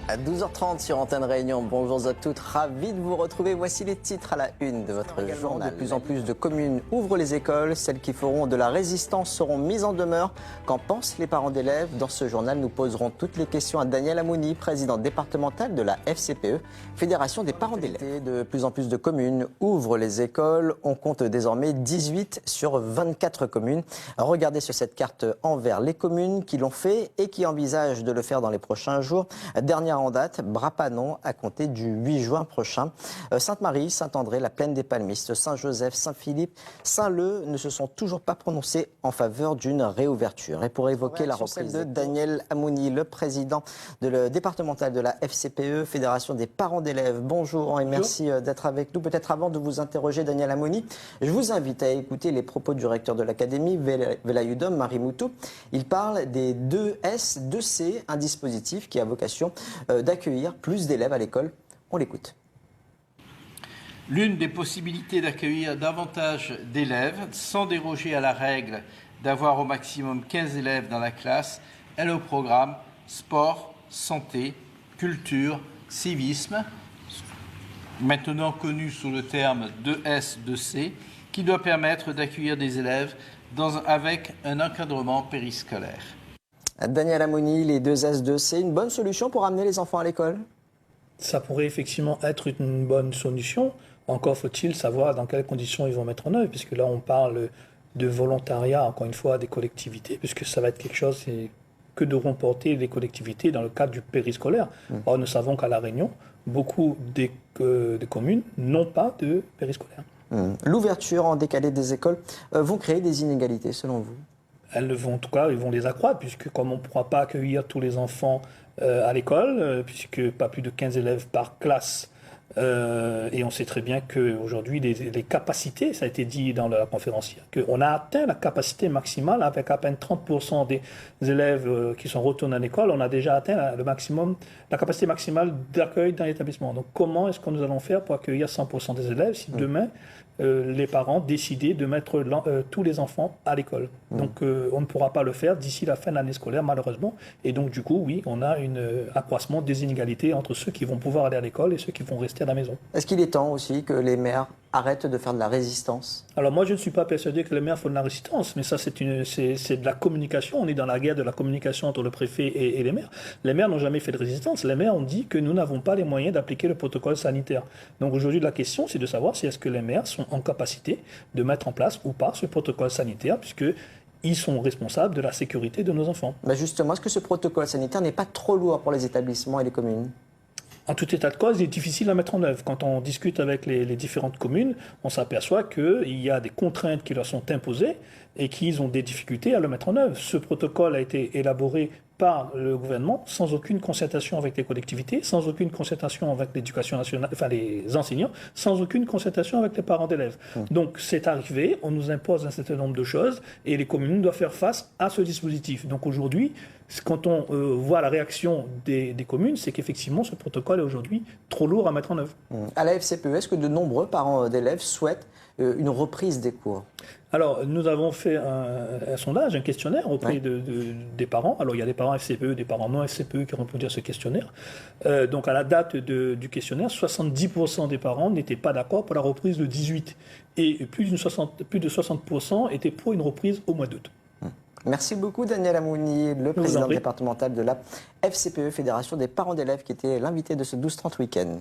À 12h30 sur Antenne Réunion, bonjour à toutes, ravi de vous retrouver. Voici les titres à la une de votre journal. De plus en plus de communes ouvrent les écoles. Celles qui feront de la résistance seront mises en demeure. Qu'en pensent les parents d'élèves? Dans ce journal, nous poserons toutes les questions à Daniel Amouni, président départemental de la FCPE, Fédération des parents d'élèves. De plus en plus de communes ouvrent les écoles. On compte désormais 18 sur 24 communes. Regardez sur cette carte en vert les communes qui l'ont fait et qui envisagent de le faire dans les prochains jours. Dernière en date, Brapanon à compter du 8 juin prochain. Sainte-Marie, Saint-André, la Plaine des Palmistes, Saint-Joseph, Saint-Philippe, Saint-Leu ne se sont toujours pas prononcés en faveur d'une réouverture. Et pour évoquer la reprise de Daniel Amouni, le président départemental de la FCPE, Fédération des parents d'élèves. Bonjour et merci d'être avec nous. Peut-être avant de vous interroger, Daniel Amouni, je vous invite à écouter les propos du recteur de l'académie, Velayudom Marimoutou. Il parle des 2S, 2C, un dispositif qui a vocation d'accueillir plus d'élèves à l'école. On l'écoute. L'une des possibilités d'accueillir davantage d'élèves, sans déroger à la règle d'avoir au maximum 15 élèves dans la classe, est le programme Sport, Santé, Culture, Civisme, maintenant connu sous le terme 2S, 2C, qui doit permettre d'accueillir des élèves avec un encadrement périscolaire. Daniel Amouni, les 2S2, c'est une bonne solution pour amener les enfants à l'école? Ça pourrait effectivement être une bonne solution. Encore faut-il savoir dans quelles conditions ils vont mettre en œuvre, puisque là on parle de volontariat, encore une fois, des collectivités, puisque ça va être quelque chose que devront porter les collectivités dans le cadre du périscolaire. Or, nous savons qu'à La Réunion, beaucoup des communes n'ont pas de périscolaire. L'ouverture en décalé des écoles vont créer des inégalités, selon vous? Elles vont, en tout cas, ils vont les accroître, puisque comme on ne pourra pas accueillir tous les enfants à l'école, puisque pas plus de 15 élèves par classe, et on sait très bien qu'aujourd'hui, les capacités, ça a été dit dans la conférence hier, qu'on a atteint la capacité maximale avec à peine 30% des élèves qui sont retournés à l'école, on a déjà atteint la capacité maximale d'accueil dans l'établissement. Donc comment est-ce que nous allons faire pour accueillir 100% des élèves si demain, les parents décidaient de mettre tous les enfants à l'école. Donc on ne pourra pas le faire d'ici la fin de l'année scolaire, malheureusement. Et donc du coup, oui, on a un accroissement des inégalités entre ceux qui vont pouvoir aller à l'école et ceux qui vont rester à la maison. Est-ce qu'il est temps aussi que les maires arrêtent de faire de la résistance? Alors moi, je ne suis pas persuadé que les maires font de la résistance, mais ça, c'est de la communication. On est dans la guerre de la communication entre le préfet et les maires. Les maires n'ont jamais fait de résistance. Les maires ont dit que nous n'avons pas les moyens d'appliquer le protocole sanitaire. Donc aujourd'hui, la question, c'est de savoir si est-ce que les maires sont en capacité de mettre en place ou pas ce protocole sanitaire, puisque ils sont responsables de la sécurité de nos enfants. Mais justement, est-ce que ce protocole sanitaire n'est pas trop lourd pour les établissements et les communes? En tout état de cause, il est difficile à mettre en œuvre. Quand on discute avec les différentes communes, on s'aperçoit qu'il y a des contraintes qui leur sont imposées et qu'ils ont des difficultés à le mettre en œuvre. Ce protocole a été élaboré par le gouvernement sans aucune concertation avec les collectivités, sans aucune concertation avec l'éducation nationale, enfin les enseignants, sans aucune concertation avec les parents d'élèves. Donc c'est arrivé, on nous impose un certain nombre de choses et les communes doivent faire face à ce dispositif. Donc aujourd'hui, quand on voit la réaction des communes, c'est qu'effectivement ce protocole est aujourd'hui trop lourd à mettre en œuvre. À la FCPE, est-ce que de nombreux parents d'élèves souhaitent une reprise des cours? Alors, nous avons fait un sondage, un questionnaire auprès des parents. Alors, il y a des parents FCPE, des parents non FCPE qui ont répondu à ce questionnaire. Donc, à la date du questionnaire, 70% des parents n'étaient pas d'accord pour la reprise de 18. Et plus de 60% étaient pour une reprise au mois d'août. Merci beaucoup Daniel Amouni, le président départemental de la FCPE, Fédération des parents d'élèves, qui était l'invité de ce 12-30 week-end.